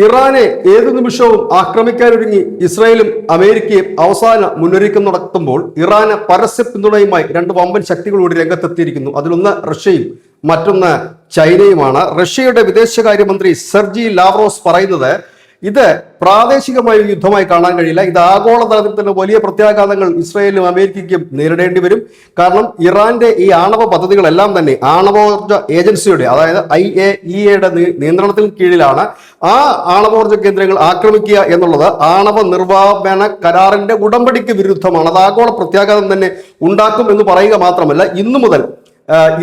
ഇറാനെ ഏതു നിമിഷവും ആക്രമിക്കാനൊരുങ്ങി ഇസ്രായേലും അമേരിക്കയും അവസാന മുന്നൊരുക്കം നടത്തുമ്പോൾ ഇറാന് പരസ്യ പിന്തുണയുമായി രണ്ട് വമ്പൻ ശക്തികളോട് രംഗത്തെത്തിയിരിക്കുന്നു. അതിലൊന്ന് റഷ്യയും മറ്റൊന്ന് ചൈനയുമാണ്. റഷ്യയുടെ വിദേശകാര്യമന്ത്രി സെർജി ലാവ്റോസ് പറയുന്നത് ഇത് പ്രാദേശികമായ യുദ്ധമായി കാണാൻ കഴിയില്ല, ഇത് ആഗോളതലത്തിൽ തന്നെ വലിയ പ്രത്യാഘാതങ്ങൾ ഇസ്രായേലിനും അമേരിക്കയ്ക്കും നേരിടേണ്ടി വരും. കാരണം ഇറാന്റെ ഈ ആണവ പദ്ധതികളെല്ലാം തന്നെ ആണവോർജ ഏജൻസിയുടെ, അതായത് IAEAയുടെ നിയന്ത്രണത്തിന് കീഴിലാണ്. ആ ആണവോർജ കേന്ദ്രങ്ങൾ ആക്രമിക്കുക എന്നുള്ളത് ആണവ നിർവാപന കരാറിന്റെ ഉടമ്പടിക്ക് വിരുദ്ധമാണ്. അത് ആഗോള പ്രത്യാഘാതം തന്നെ ഉണ്ടാക്കും എന്ന് പറയുക മാത്രമല്ല, ഇന്നു മുതൽ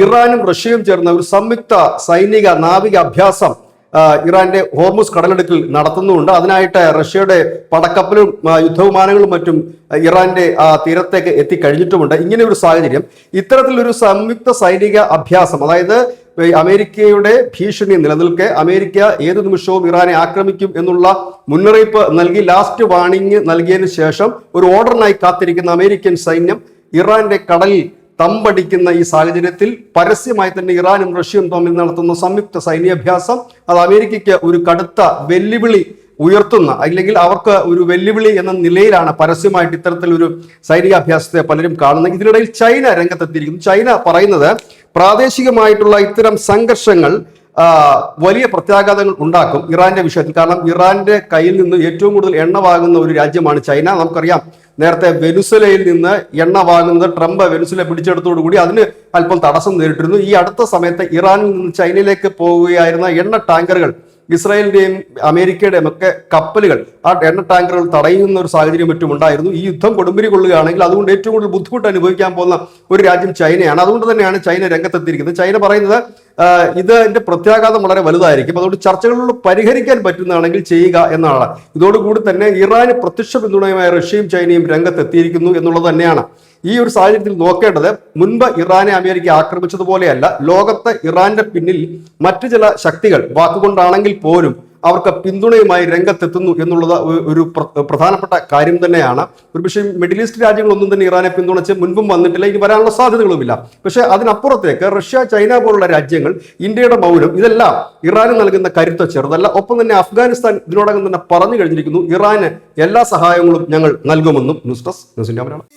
ഇറാനും റഷ്യയും ചേർന്ന ഒരു സംയുക്ത സൈനിക നാവിക അഭ്യാസം ഇറാന്റെ ഹോർമുസ് കടലിടുക്കിൽ നടത്തുന്നുമുണ്ട്. അതിനായിട്ട് റഷ്യയുടെ പടക്കപ്പലും യുദ്ധവിമാനങ്ങളും മറ്റും ഇറാന്റെ തീരത്തേക്ക് എത്തിക്കഴിഞ്ഞിട്ടുമുണ്ട്. ഇങ്ങനെ ഒരു സാഹചര്യം, ഇത്തരത്തിലൊരു സംയുക്ത സൈനിക അഭ്യാസം, അതായത് അമേരിക്കയുടെ ഭീഷണി നിലനിൽക്കെ അമേരിക്ക ഏതു നിമിഷവും ഇറാനെ ആക്രമിക്കും എന്നുള്ള മുന്നറിയിപ്പ് നൽകി ലാസ്റ്റ് വാർണിംഗ് നൽകിയതിനു ശേഷം ഒരു ഓർഡറിനായി കാത്തിരിക്കുന്ന അമേരിക്കൻ സൈന്യം ഇറാന്റെ കടലിൽ തമ്പടിക്കുന്ന ഈ സാഹചര്യത്തിൽ പരസ്യമായി തന്നെ ഇറാനും റഷ്യയും തമ്മിൽ നടത്തുന്ന സംയുക്ത സൈന്യാഭ്യാസം അത് അമേരിക്കയ്ക്ക് ഒരു കടുത്ത വെല്ലുവിളി ഉയർത്തുന്ന, അല്ലെങ്കിൽ അവർക്ക് ഒരു വെല്ലുവിളി എന്ന നിലയിലാണ് പരസ്യമായിട്ട് ഇത്തരത്തിലൊരു സൈനികാഭ്യാസത്തെ പലരും കാണുന്നത്. ഇതിനിടയിൽ ചൈന രംഗത്തെത്തിയിരിക്കുന്നു. ചൈന പറയുന്നത് പ്രാദേശികമായിട്ടുള്ള ഇത്തരം സംഘർഷങ്ങൾ വലിയ പ്രത്യാഘാതങ്ങൾ ഉണ്ടാക്കും ഇറാന്റെ വിഷയത്തിൽ. കാരണം ഇറാന്റെ കയ്യിൽ നിന്ന് ഏറ്റവും കൂടുതൽ എണ്ണ വാങ്ങുന്ന ഒരു രാജ്യമാണ് ചൈന. നമുക്കറിയാം, നേരത്തെ വെനുസലയിൽ നിന്ന് എണ്ണ വാങ്ങുന്നത് ട്രംപ് വെനുസല പിടിച്ചെടുത്തോടുകൂടി അതിന് അല്പം തടസ്സം നേരിട്ടിരുന്നു. ഈ അടുത്ത സമയത്ത് ഇറാനിൽ നിന്ന് ചൈനയിലേക്ക് പോവുകയായിരുന്ന എണ്ണ ടാങ്കറുകൾ, ഇസ്രായേലിന്റെയും അമേരിക്കയുടെയും ഒക്കെ കപ്പലുകൾ ആ എണ്ണ ടാങ്കറുകൾ തടയുന്ന ഒരു സാഹചര്യം മറ്റും ഉണ്ടായിരുന്നു. ഈ യുദ്ധം കൊടുമ്പിരി കൊള്ളുകയാണെങ്കിൽ അതുകൊണ്ട് ഏറ്റവും കൂടുതൽ ബുദ്ധിമുട്ട് അനുഭവിക്കാൻ പോകുന്ന ഒരു രാജ്യം ചൈനയാണ്. അതുകൊണ്ട് തന്നെയാണ് ചൈന രംഗത്തെത്തിയിരിക്കുന്നത്. ചൈന പറയുന്നത് ഇതിന്റെ പ്രത്യാഘാതം വളരെ വലുതായിരിക്കും, അതുകൊണ്ട് ചർച്ചകളിലൂടെ പരിഹരിക്കാൻ പറ്റുന്നതാണെങ്കിൽ ചെയ്യുക എന്നാണ്. ഇതോടുകൂടി തന്നെ ഇറാന് പ്രത്യക്ഷ പിന്തുണയുമായ റഷ്യയും ചൈനയും രംഗത്തെത്തിയിരിക്കുന്നു എന്നുള്ളത് തന്നെയാണ്. ഈ ഒരു സാഹചര്യത്തിൽ നോക്കേണ്ടത്, മുൻപ് ഇറാനെ അമേരിക്ക ആക്രമിച്ചതുപോലെയല്ല, ലോകത്ത് ഇറാന്റെ പിന്നിൽ മറ്റു ചില ശക്തികൾ വാക്കുകൊണ്ടാണെങ്കിൽ പോലും അവർക്ക് പിന്തുണയുമായി രംഗത്തെത്തുന്നു എന്നുള്ളത് ഒരു പ്രധാനപ്പെട്ട കാര്യം തന്നെയാണ്. ഒരുപക്ഷെ മിഡിൽ ഈസ്റ്റ് രാജ്യങ്ങളൊന്നും തന്നെ ഇറാനെ പിന്തുണച്ച് മുൻപും വന്നിട്ടില്ല, ഇനി വരാനുള്ള സാധ്യതകളുമില്ല. പക്ഷെ അതിനപ്പുറത്തേക്ക് റഷ്യ, ചൈന പോലുള്ള രാജ്യങ്ങൾ, ഇന്ത്യയുടെ മൗനം, ഇതെല്ലാം ഇറാന് നൽകുന്ന കരുത്ത് ചെറുതല്ല. ഒപ്പം തന്നെ അഫ്ഗാനിസ്ഥാൻ ഇതിനോടകം തന്നെ പറഞ്ഞു കഴിഞ്ഞിരിക്കുന്നു, ഇറാന് എല്ലാ സഹായങ്ങളും ഞങ്ങൾ നൽകുമെന്നും. News desk news India Malayalam.